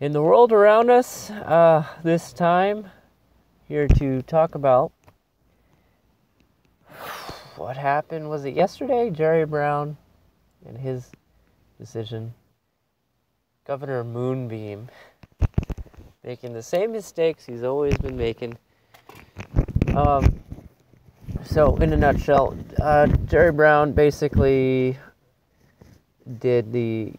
In the world around us, this time, here to talk about what happened. Was it yesterday? Jerry Brown and his decision. Governor Moonbeam making the same mistakes he's always been making. So, in a nutshell, Jerry Brown basically did the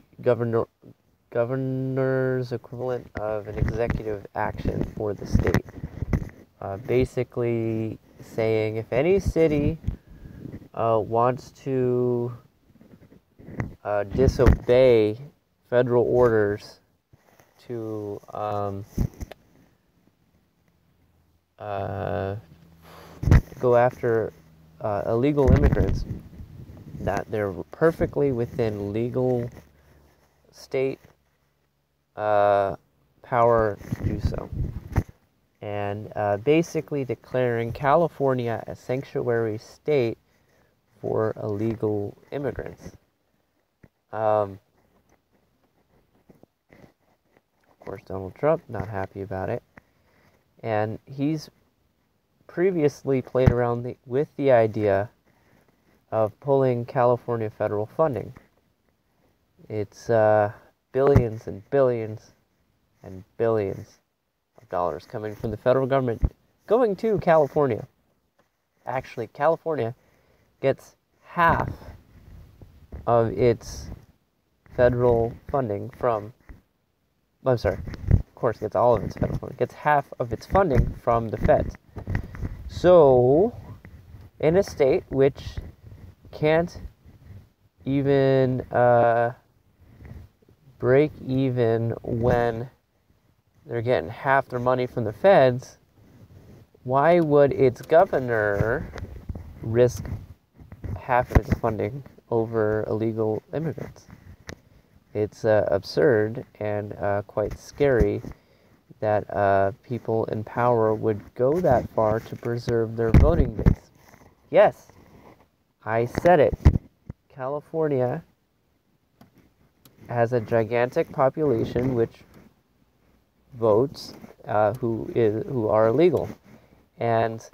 governor's equivalent of an executive action for the state. Basically saying if any city wants to disobey federal orders to go after illegal immigrants, that they're perfectly within legal state power to do so. And basically declaring California a sanctuary state for illegal immigrants. Of course, Donald Trump not happy about it, and he's previously played around with the idea of pulling California federal funding. It's billions and billions and billions of dollars coming from the federal government going to California. Actually, California gets half of its federal funding from, of course it gets all of its federal funding, gets half of its funding from the feds. So, in a state which can't even break even when they're getting half their money from the feds, why would its governor risk half of its funding over illegal immigrants? It's absurd and quite scary that people in power would go that far to preserve their voting base. Yes, I said it. California has a gigantic population which votes who are illegal, and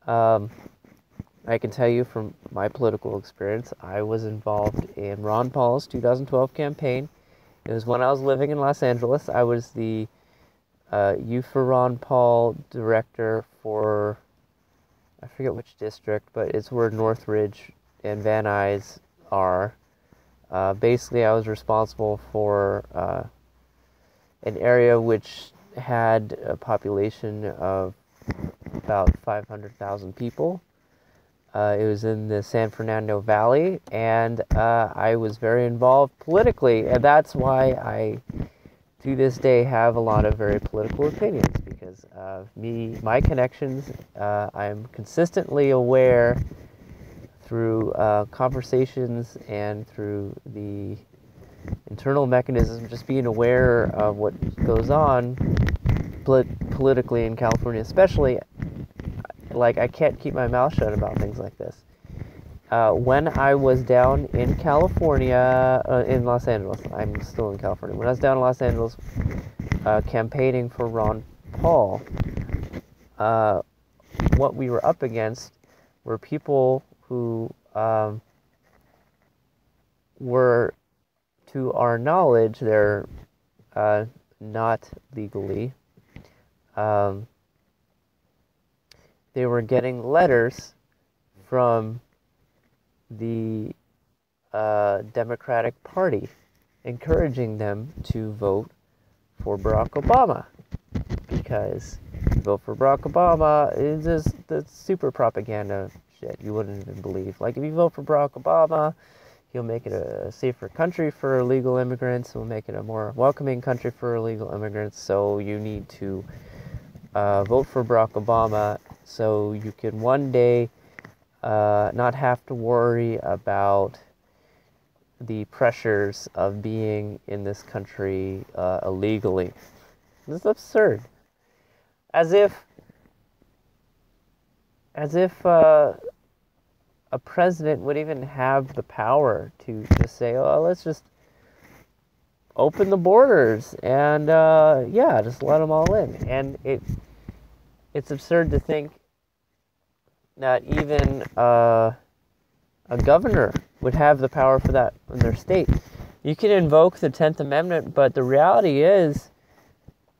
I can tell you from my political experience, I was involved in Ron Paul's 2012 campaign. It was when I was living in Los Angeles. I was the Youth for Ron Paul director for, I forget which district, but it's where Northridge and Van Nuys are. Basically, I was responsible for an area which had a population of about 500,000 people. It was in the San Fernando Valley, and I was very involved politically, and that's why I, to this day, have a lot of very political opinions, because of my connections. I'm consistently aware through conversations and through the internal mechanism, just being aware of what goes on politically in California, especially. Like, I can't keep my mouth shut about things like this. When I was down in California, in Los Angeles, I'm still in California. When I was down in Los Angeles campaigning for Ron Paul, what we were up against were people who were, to our knowledge, they're not legally. They were getting letters from the Democratic Party encouraging them to vote for Barack Obama, because if you vote for Barack Obama, it's just the super propaganda shit you wouldn't even believe. Like, if you vote for Barack Obama, he'll make it a safer country for illegal immigrants, he'll make it a more welcoming country for illegal immigrants, so you need to vote for Barack Obama so you can one day not have to worry about the pressures of being in this country illegally. This is absurd. As if a president would even have the power to just say, oh, let's just open the borders and yeah, just let them all in. And it's absurd to think that even a governor would have the power for that in their state. You can invoke the 10th Amendment, but the reality is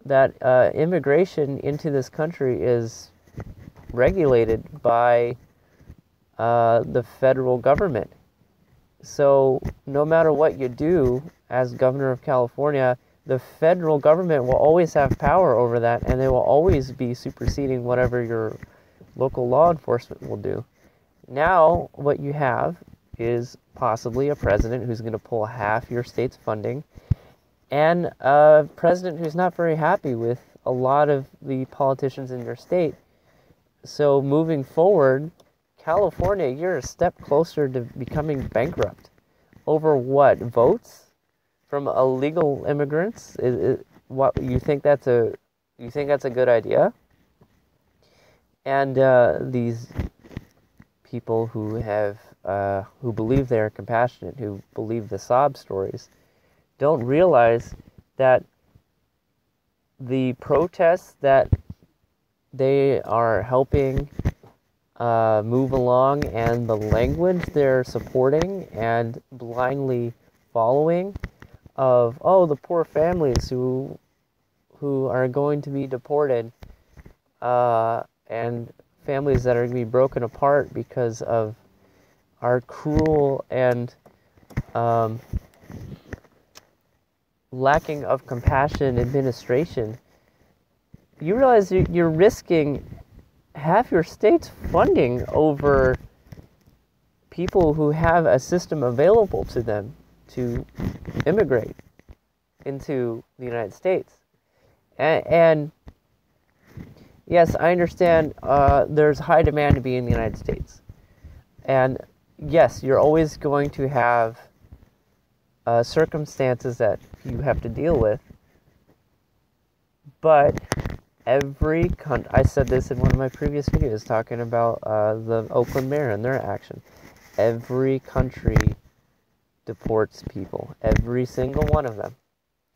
that immigration into this country is regulated by the federal government. So no matter what you do as governor of California, the federal government will always have power over that, and they will always be superseding whatever your local law enforcement will do. Now what you have is possibly a president who's going to pull half your state's funding, and a president who's not very happy with a lot of the politicians in your state. So moving forward, California, you're a step closer to becoming bankrupt. Over what? Votes from illegal immigrants? What you think that's a good idea? And these people who have who believe they're compassionate, who believe the sob stories, don't realize that the protests that they are helping move along, and the language they're supporting and blindly following of, oh, the poor families who are going to be deported, and families that are going to be broken apart because of our cruel and lacking of compassion administration. You realize you're risking half your state's funding over people who have a system available to them to immigrate into the United States. And yes, I understand there's high demand to be in the United States. And yes, you're always going to have circumstances that you have to deal with. But every country, I said this in one of my previous videos talking about the Oakland mayor and their action. Every country deports people. Every single one of them.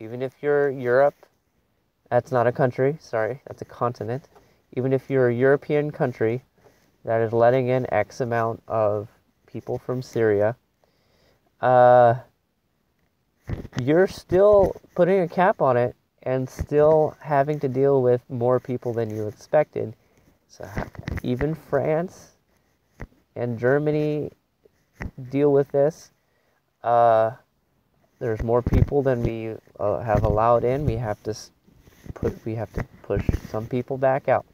Even if you're Europe, that's not a country, sorry, that's a continent. Even if you're a European country that is letting in X amount of people from Syria, you're still putting a cap on it and still having to deal with more people than you expected. So even France and Germany deal with this. There's more people than we have allowed in. We have to push some people back out.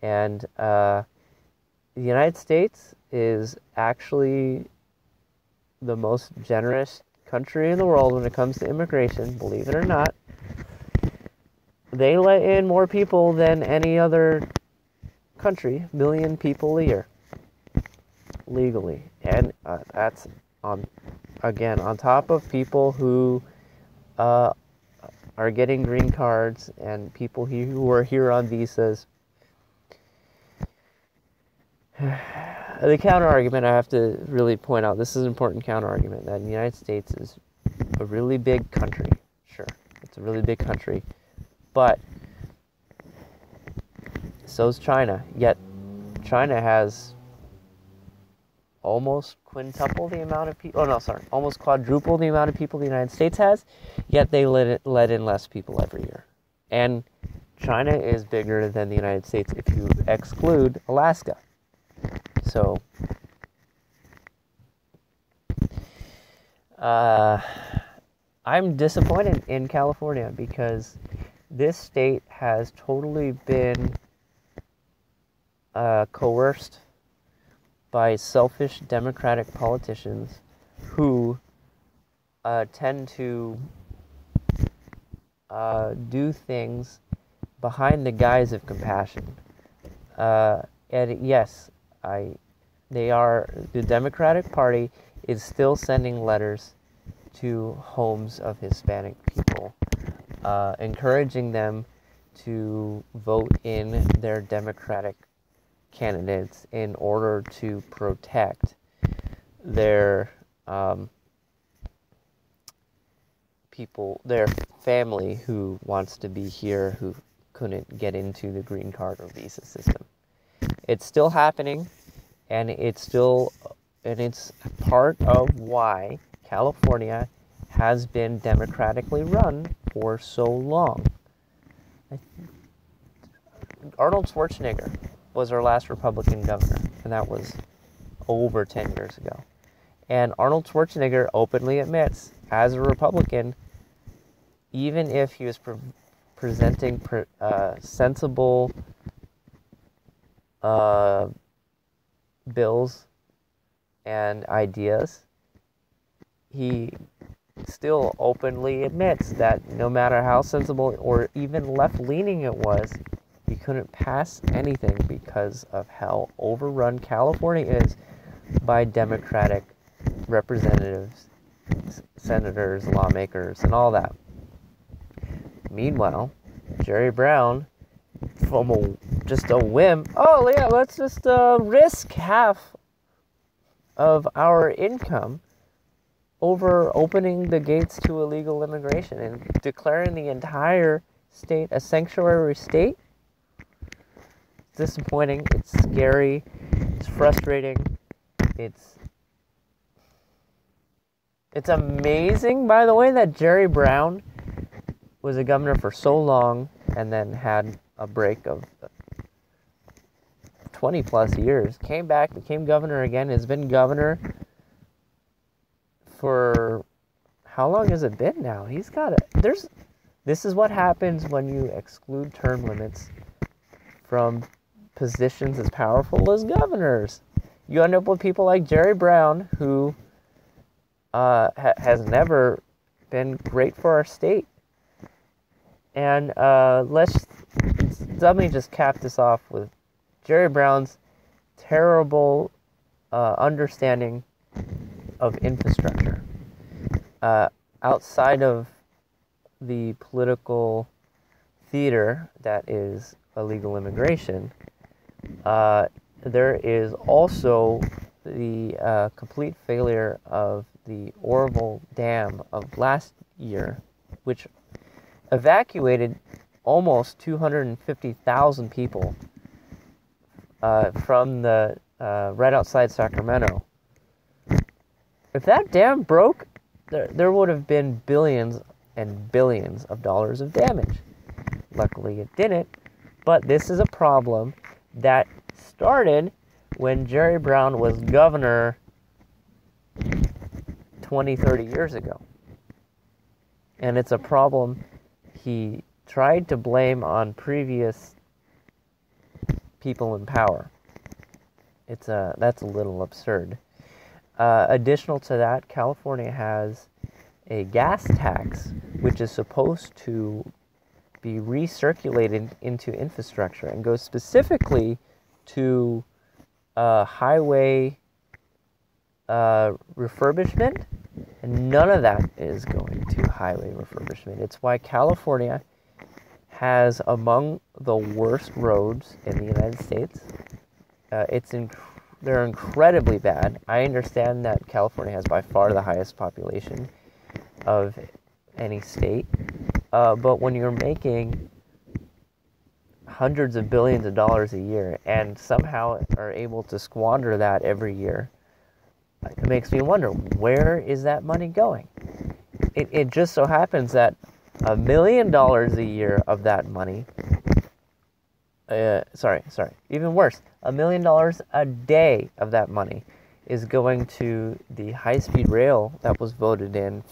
And the United States is actually the most generous country in the world when it comes to immigration, believe it or not. They let in more people than any other country, 1 million people a year, legally. And that's, again, on top of people who are getting green cards and people who are here on visas. The counter-argument, I have to really point out, this is an important counter-argument, that the United States is a really big country. Sure, it's a really big country. But so is China. Yet China has almost quintuple the amount of people. Oh no, sorry, almost quadruple the amount of people the United States has. Yet they let in less people every year. And China is bigger than the United States if you exclude Alaska. So I'm disappointed in California because this state has totally been coerced by selfish Democratic politicians who tend to do things behind the guise of compassion. And yes, the Democratic Party is still sending letters to homes of Hispanic people, encouraging them to vote in their Democratic candidates in order to protect their people, their family who wants to be here who couldn't get into the green card or visa system. It's still happening, and it's part of why California has been democratically run for so long. Arnold Schwarzenegger was our last Republican governor, and that was over 10 years ago. And Arnold Schwarzenegger openly admits, as a Republican, even if he was presenting sensible bills and ideas, he still openly admits that no matter how sensible or even left-leaning it was, he couldn't pass anything because of how overrun California is by Democratic representatives, senators, lawmakers, and all that. Meanwhile, Jerry Brown, from just a whim, oh yeah, let's just risk half of our income over opening the gates to illegal immigration and declaring the entire state a sanctuary state. It's disappointing, it's scary, it's frustrating, it's amazing, by the way, that Jerry Brown was a governor for so long and then had a break of 20 plus years, came back, became governor again, has been governor for, how long has it been now? He's got it. This is what happens when you exclude term limits from positions as powerful as governors. You end up with people like Jerry Brown, who has never been great for our state. And let me just cap this off with Jerry Brown's terrible understanding of infrastructure. Outside of the political theater that is illegal immigration, there is also the complete failure of the Oroville Dam of last year, which evacuated almost 250,000 people from the right outside Sacramento. If that dam broke, there would have been billions and billions of dollars of damage. Luckily, it didn't. But this is a problem that started when Jerry Brown was governor 20, 30 years ago. And it's a problem he tried to blame on previous people in power. That's a little absurd. Additional to that, California has a gas tax, which is supposed to be recirculated into infrastructure and goes specifically to highway refurbishment, and none of that is going to highway refurbishment. It's why California has among the worst roads in the United States. They're incredibly bad. I understand that California has by far the highest population of any state, but when you're making hundreds of billions of dollars a year and somehow are able to squander that every year, it makes me wonder, where is that money going? It just so happens that $1 million a year of that money, even worse, $1 million a day of that money is going to the high-speed rail that was voted in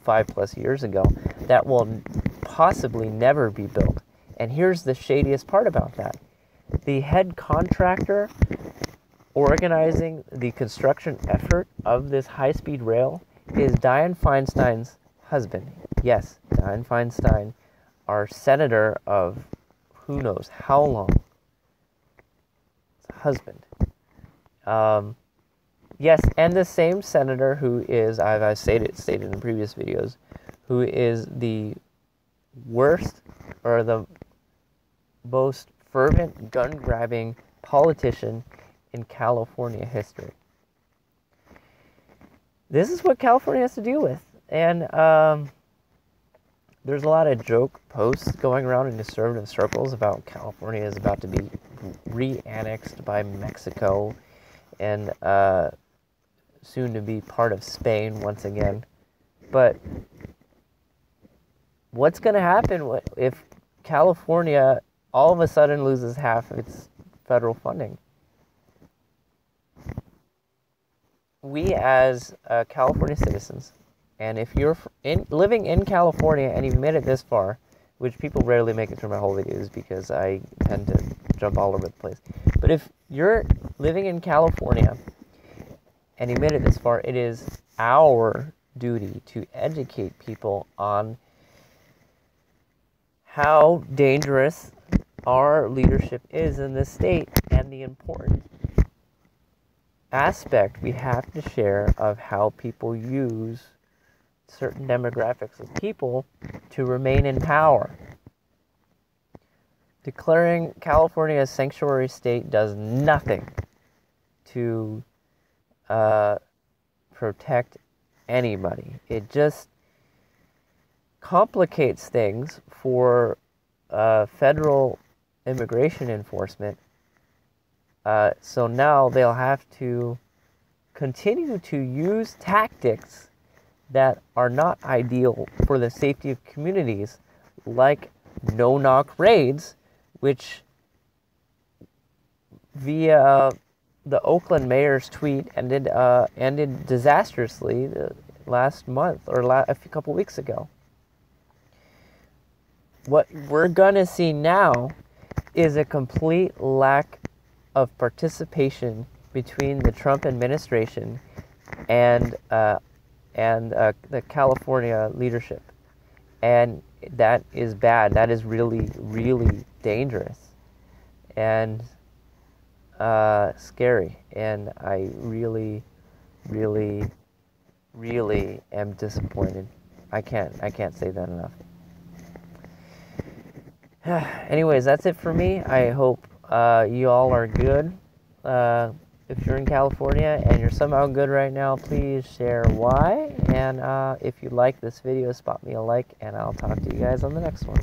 5+ years ago that will possibly never be built. And here's the shadiest part about that. The head contractor organizing the construction effort of this high-speed rail is Dianne Feinstein's husband. Yes, Dianne Feinstein, our senator of who knows how long. Husband. Yes, and the same senator who is, I've stated in previous videos, who is the worst or the most fervent gun-grabbing politician in California history. This is what California has to deal with. And there's a lot of joke posts going around in conservative circles about California is about to be re-annexed by Mexico and soon to be part of Spain once again. But what's going to happen if California all of a sudden loses half of its federal funding? We as California citizens, and if you're living in California and you've made it this far, which people rarely make it through my whole videos because I tend to jump all over the place. But if you're living in California and you made it this far, it is our duty to educate people on how dangerous our leadership is in this state and the important aspect we have to share of how people use certain demographics of people to remain in power. Declaring California a sanctuary state does nothing to protect anybody. It just complicates things for federal immigration enforcement. So now they'll have to continue to use tactics that are not ideal for the safety of communities, like no-knock raids, which via the Oakland mayor's tweet ended disastrously last month or a couple weeks ago. What we're gonna see now is a complete lack of participation between the Trump administration and the California leadership, and that is bad. That is really, really dangerous and scary. And I really, really, really am disappointed. I can't say that enough. Anyways, that's it for me. I hope you all are good. If you're in California and you're somehow good right now, please share why. And if you like this video, spot me a like, and I'll talk to you guys on the next one.